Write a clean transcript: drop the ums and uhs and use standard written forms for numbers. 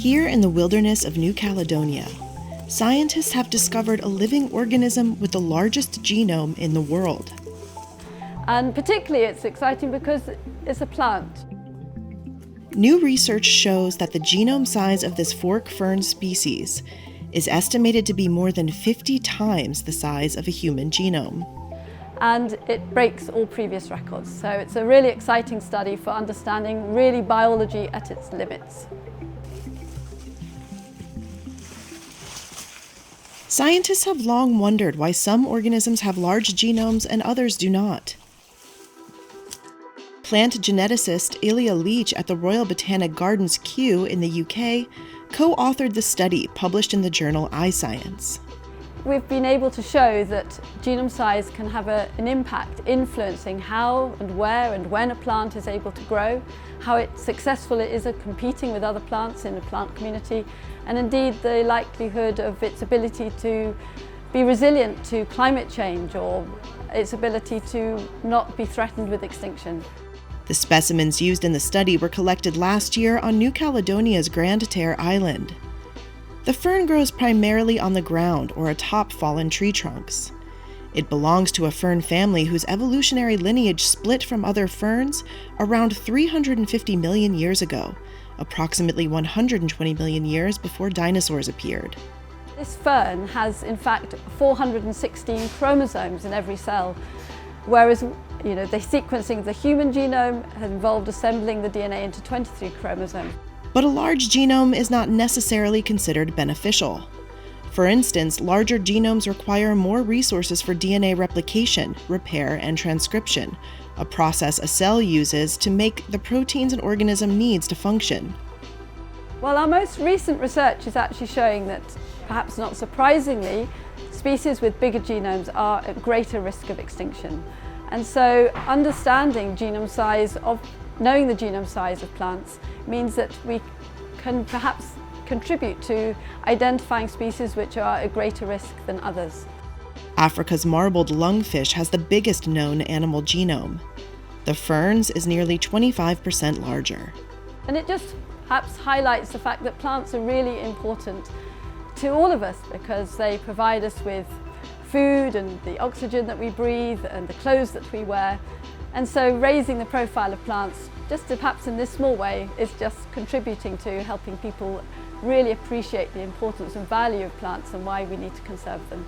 Here in the wilderness of New Caledonia, scientists have discovered a living organism with the largest genome in the world. And particularly it's exciting because it's a plant. New research shows that the genome size of this fork fern species is estimated to be more than 50 times the size of a human genome. And it breaks all previous records. So it's a really exciting study for understanding really biology at its limits. Scientists have long wondered why some organisms have large genomes and others do not. Plant geneticist Ilya Leach at the Royal Botanic Gardens, Kew in the UK co-authored the study published in the journal iScience. We've been able to show that genome size can have an impact influencing how and where and when a plant is able to grow, how successful it is at competing with other plants in the plant community, and indeed the likelihood of its ability to be resilient to climate change or its ability to not be threatened with extinction. The specimens used in the study were collected last year on New Caledonia's Grande Terre Island. The fern grows primarily on the ground or atop fallen tree trunks. It belongs to a fern family whose evolutionary lineage split from other ferns around 350 million years ago, approximately 120 million years before dinosaurs appeared. This fern has, in fact, 416 chromosomes in every cell, whereas the sequencing of the human genome has involved assembling the DNA into 23 chromosomes. But a large genome is not necessarily considered beneficial. For instance, larger genomes require more resources for DNA replication, repair, and transcription, a process a cell uses to make the proteins an organism needs to function. Well, our most recent research is actually showing that, perhaps not surprisingly, species with bigger genomes are at greater risk of extinction. And so understanding knowing the genome size of plants means that we can perhaps contribute to identifying species which are at greater risk than others. Africa's marbled lungfish has the biggest known animal genome. The fern's is nearly 25% larger. And it just perhaps highlights the fact that plants are really important to all of us because they provide us with food and the oxygen that we breathe and the clothes that we wear. And so raising the profile of plants, just perhaps in this small way, is just contributing to helping people really appreciate the importance and value of plants and why we need to conserve them.